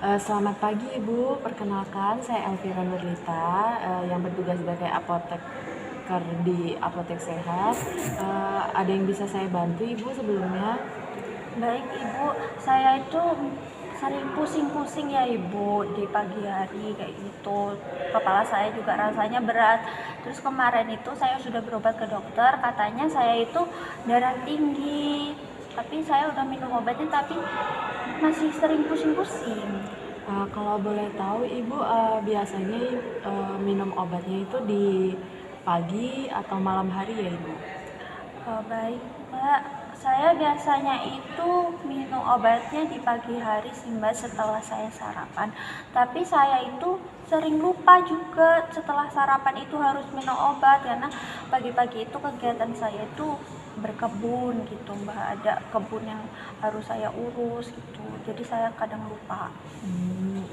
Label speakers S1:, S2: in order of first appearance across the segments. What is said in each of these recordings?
S1: Selamat pagi Ibu, perkenalkan saya Elvira Nurlita yang bertugas sebagai apoteker di Apotek Sehat. Ada yang bisa saya bantu Ibu sebelumnya?
S2: Baik Ibu, saya itu sering pusing-pusing ya Ibu di pagi hari kayak gitu. Kepala saya juga rasanya berat. Terus kemarin itu saya sudah berobat ke dokter, katanya saya itu darah tinggi. Tapi saya udah minum obatnya tapi masih sering pusing-pusing.
S1: Kalau boleh tahu Ibu biasanya minum obatnya itu di pagi atau malam hari ya Ibu?
S2: Oh, baik Mbak, saya biasanya itu minum obatnya di pagi hari sih Mbak setelah saya sarapan. Tapi saya itu sering lupa juga setelah sarapan itu harus minum obat karena pagi-pagi itu kegiatan saya itu berkebun gitu Mbak. Ada kebun yang harus saya urus gitu. Jadi saya kadang lupa.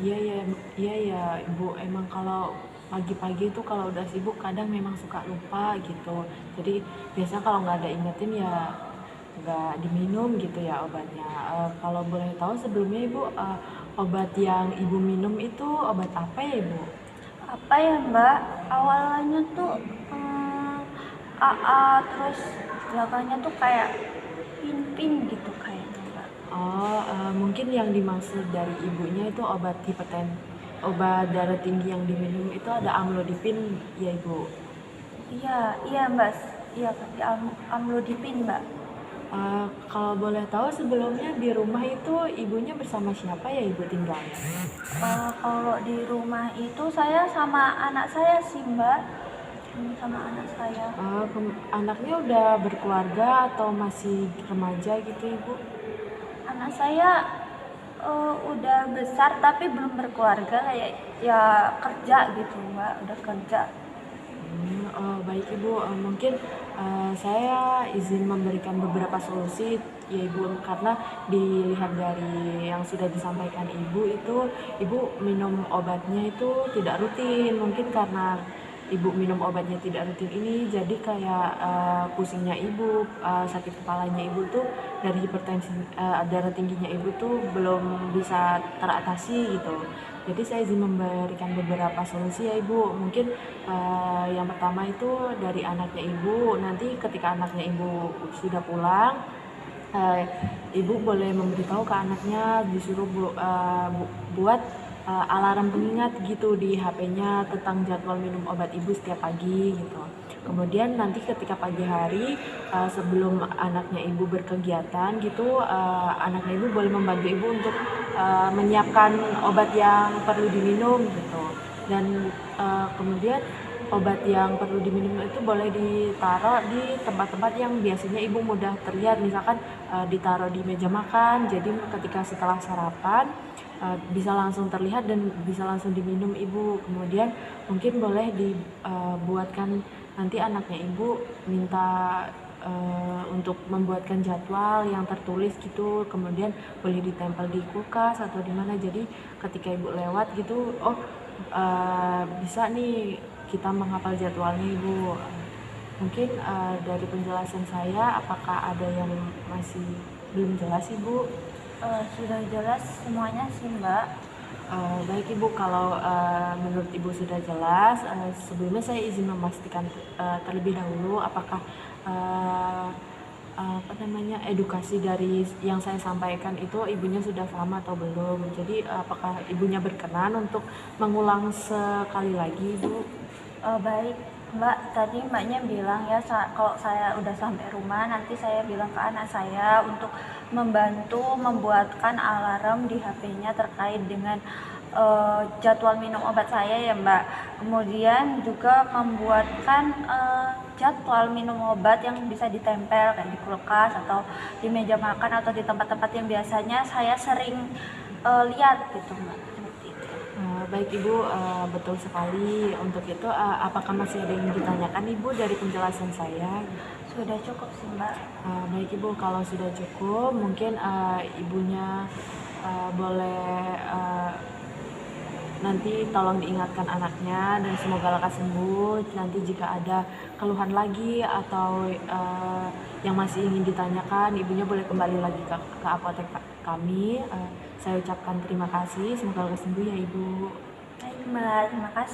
S1: Iya ya, iya ya Ibu. Emang kalau pagi-pagi itu kalau udah sibuk kadang memang suka lupa gitu. Jadi biasanya kalau nggak ada ingetin ya nggak diminum gitu ya obatnya. Kalau boleh tahu sebelumnya Ibu obat yang Ibu minum itu obat apa ya Ibu?
S2: Apa ya Mbak? Awalnya tuh AA, terus belakangnya tuh kayak pin-pin gitu kayaknya Mbak.
S1: Mungkin yang dimaksud dari ibunya itu obat darah tinggi yang diminum itu ada amlodipin ya Ibu.
S2: Iya, iya Mbak, iya pakai amlodipin Mbak.
S1: Kalau boleh tahu sebelumnya di rumah itu ibunya bersama siapa ya Ibu tinggalnya?
S2: Kalau di rumah itu saya sama anak saya sih Mbak. Sama anak saya.
S1: Anaknya udah berkeluarga atau masih remaja gitu Ibu?
S2: Anak saya udah besar tapi belum berkeluarga, kayak ya kerja gitu Mbak, udah kerja.
S1: Baik Ibu, mungkin saya izin memberikan beberapa solusi ya Ibu, karena dilihat dari yang sudah disampaikan Ibu itu, Ibu minum obatnya itu tidak rutin. Mungkin karena Ibu minum obatnya tidak rutin ini, jadi kayak pusingnya Ibu, sakit kepalanya Ibu tuh dari hipertensi, darah tingginya Ibu tuh belum bisa teratasi gitu. Jadi saya izin memberikan beberapa solusi ya Ibu. Mungkin yang pertama itu dari anaknya Ibu. Nanti ketika anaknya Ibu sudah pulang, eh, Ibu boleh memberitahu ke anaknya disuruh buat alarm pengingat gitu di HP-nya tentang jadwal minum obat Ibu setiap pagi gitu. Kemudian nanti ketika pagi hari sebelum anaknya Ibu berkegiatan gitu, anaknya Ibu boleh membantu Ibu untuk menyiapkan obat yang perlu diminum gitu. Dan kemudian obat yang perlu diminum itu boleh ditaruh di tempat-tempat yang biasanya Ibu mudah terlihat, misalkan ditaruh di meja makan, jadi ketika setelah sarapan bisa langsung terlihat dan bisa langsung diminum Ibu. Kemudian mungkin boleh dibuatkan nanti anaknya Ibu minta untuk membuatkan jadwal yang tertulis gitu, kemudian boleh ditempel di kulkas atau di mana, jadi ketika Ibu lewat gitu, bisa nih kita menghafal jadwalnya Ibu. Mungkin dari penjelasan saya, apakah ada yang masih belum jelas Ibu?
S2: Sudah jelas semuanya sih Mbak.
S1: Baik Ibu, kalau menurut Ibu sudah jelas, sebelumnya saya izin memastikan terlebih dahulu apakah uh, edukasi dari yang saya sampaikan itu ibunya sudah paham atau belum. Jadi apakah ibunya berkenan untuk mengulang sekali lagi Ibu?
S2: Baik Mbak, tadi Mbaknya bilang ya kalau saya udah sampai rumah nanti saya bilang ke anak saya untuk membantu membuatkan alarm di HP-nya terkait dengan jadwal minum obat saya ya Mbak. Kemudian juga membuatkan jadwal minum obat yang bisa ditempel kayak di kulkas atau di meja makan atau di tempat-tempat yang biasanya saya sering lihat gitu Mbak. Seperti itu.
S1: Baik Ibu, betul sekali. Untuk itu, apakah masih ada yang ditanyakan Ibu dari penjelasan saya?
S2: Sudah cukup sih Mbak.
S1: Baik Ibu, kalau sudah cukup, mungkin Ibunya boleh nanti tolong diingatkan anaknya dan semoga lekas sembuh. Nanti jika ada keluhan lagi atau yang masih ingin ditanyakan, Ibunya boleh kembali lagi ke apotek Pak. kami. Saya ucapkan terima kasih, semoga lekas sembuh ya Ibu.
S2: Baik Mbak, terima kasih.